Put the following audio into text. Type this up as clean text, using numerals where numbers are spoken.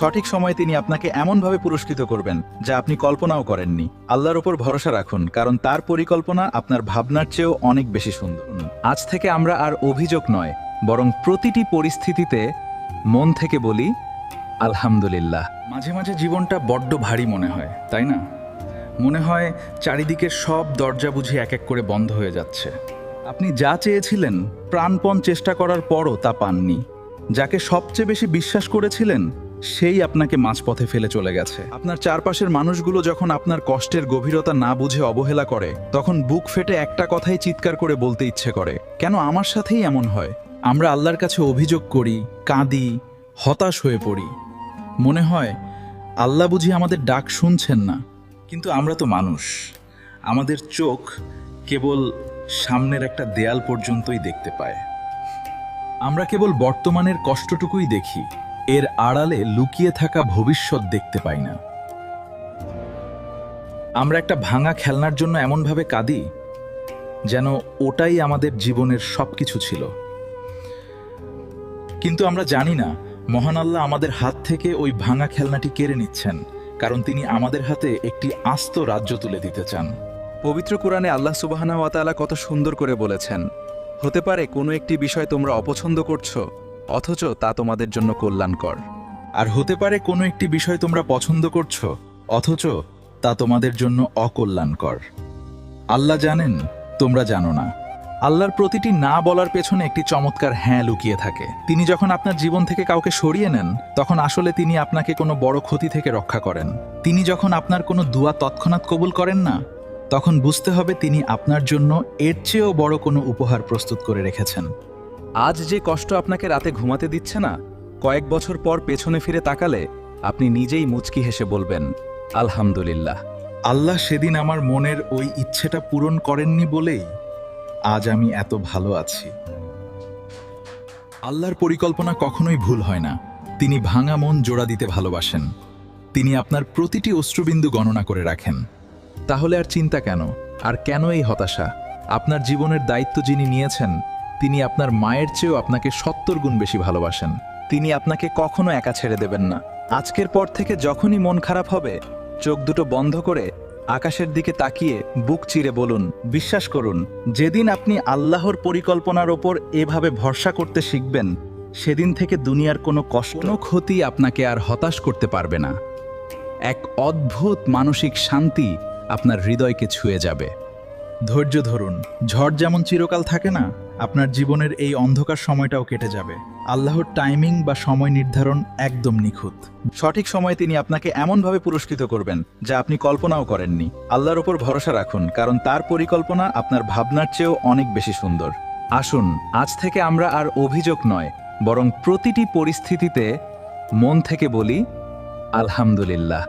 সঠিক সময়ে তিনি আপনাকে এমনভাবে পুরস্কৃত করবেন যা আপনি কল্পনাও করেননি। আল্লাহর ওপর ভরসা রাখুন, কারণ তার পরিকল্পনা আপনার ভাবনার চেয়েও অনেক বেশি সুন্দর। আজ থেকে আমরা আর অভিযোগ নয়, বরং প্রতিটি পরিস্থিতিতে মন থেকে বলি আলহামদুলিল্লাহ। মাঝে মাঝে জীবনটা বড্ড ভারী মনে হয়, তাই না? মনে হয় চারিদিকের সব দরজা বুঝি এক এক করে বন্ধ হয়ে যাচ্ছে। আপনি যা চেয়েছিলেন, প্রাণপণ চেষ্টা করার পরও তা পাননি। যাকে সবচেয়ে বেশি বিশ্বাস করেছিলেন, সেই আপনাকে মাঝপথে ফেলে চলে গেছে। আপনার চারপাশের মানুষগুলো যখন আপনার কষ্টের গভীরতা না বুঝে অবহেলা করে, তখন বুক ফেটে একটা কথাই চিৎকার করে বলতে ইচ্ছে করে, কেন আমার সাথেই এমন হয়? আমরা আল্লাহর কাছে অভিযোগ করি, কাঁদি, হতাশ হয়ে পড়ি। মনে হয় আল্লাহ বুঝি আমাদের ডাক শুনছেন না। কিন্তু আমরা তো মানুষ, আমাদের চোখ কেবল সামনের একটা দেয়াল পর্যন্তই দেখতে পায়। আমরা কেবল বর্তমানের কষ্টটুকুই দেখি, এর আড়ালে লুকিয়ে থাকা ভবিষ্যৎ দেখতে পাই না। আমরা একটা ভাঙা খেলনার জন্য এমনভাবে কাঁদি যেন ওটাই আমাদের জীবনের সবকিছু ছিল। কিন্তু আমরা জানি না, মহান আল্লাহ আমাদের হাত থেকে ওই ভাঙা খেলনাটি কেড়ে নিচ্ছেন, কারণ তিনি আমাদের হাতে একটি আস্ত রাজ্য তুলে দিতে চান। পবিত্র কোরআনে আল্লাহ সুবহানাহু ওয়া তাআলা কত সুন্দর করে বলেছেন, হতে পারে কোনো একটি বিষয় তোমরা অপছন্দ করছো, অথচ তা তোমাদের জন্য কল্যাণকর। আর হতে পারে কোনো একটি বিষয় তোমরা পছন্দ করছো, অথচ তা তোমাদের জন্য অকল্যাণকর। আল্লাহ জানেন, তোমরা জানো না। আল্লাহর প্রতিটি না বলার পেছনে একটি চমৎকার হ্যাঁ লুকিয়ে থাকে। তিনি যখন আপনার জীবন থেকে কাউকে সরিয়ে নেন, তখন আসলে তিনি আপনাকে কোনো বড় ক্ষতি থেকে রক্ষা করেন। তিনি যখন আপনার কোনো দোয়া তৎক্ষণাৎ কবুল করেন না, তখন বুঝতে হবে তিনি আপনার জন্য এর চেয়েও বড় কোনো উপহার প্রস্তুত করে রেখেছেন। আজ যে কষ্ট আপনাকে রাতে ঘুমাতে দিচ্ছে না, কয়েক বছর পর পেছনে ফিরে তাকালে আপনি নিজেই মুচকি হেসে বলবেন আলহামদুলিল্লাহ। আল্লাহ সেদিন আমার মনের ওই ইচ্ছেটা পূরণ করেননি বলেই আজ আমি এত ভালো আছি। আল্লাহর পরিকল্পনা কখনোই ভুল হয় না। তিনি ভাঙা মন জোড়া দিতে ভালোবাসেন। তিনি আপনার প্রতিটি অশ্রুবিন্দু গণনা করে রাখেন। তাহলে আর চিন্তা কেন? আর কেন এই হতাশা? আপনার জীবনের দায়িত্ব যিনি নিয়েছেন, তিনি আপনার মায়ের চেয়েও আপনাকে 70 গুণ বেশি ভালোবাসেন। তিনি আপনাকে কখনো একা ছেড়ে দেবেন না। আজকের পর থেকে যখনই মন খারাপ হবে, চোখ দুটো বন্ধ করে আকাশের দিকে তাকিয়ে বুক চিরে বলুন, বিশ্বাস করুন, যেদিন আপনি আল্লাহর পরিকল্পনার ওপর এভাবে ভরসা করতে শিখবেন, সেদিন থেকে দুনিয়ার কোনো কষ্ট, কোনো ক্ষতি আপনাকে আর হতাশ করতে পারবে না। এক অদ্ভুত মানসিক শান্তি আপনার হৃদয়কে ছুঁয়ে যাবে। ধৈর্য ধরুন, ঝড় যেমন চিরকাল থাকে না, আপনার জীবনের এই অন্ধকার সময়টাও কেটে যাবে। আল্লাহর টাইমিং বা সময় নির্ধারণ একদম নিখুঁত। সঠিক সময়ে তিনি আপনাকে এমনভাবে পুরস্কৃত করবেন যা আপনি কল্পনাও করেননি। আল্লাহর ওপর ভরসা রাখুন, কারণ তার পরিকল্পনা আপনার ভাবনার চেয়েও অনেক বেশি সুন্দর। আসুন, আজ থেকে আমরা আর অভিযোগ নয়, বরং প্রতিটি পরিস্থিতিতে মন থেকে বলি আলহামদুলিল্লাহ।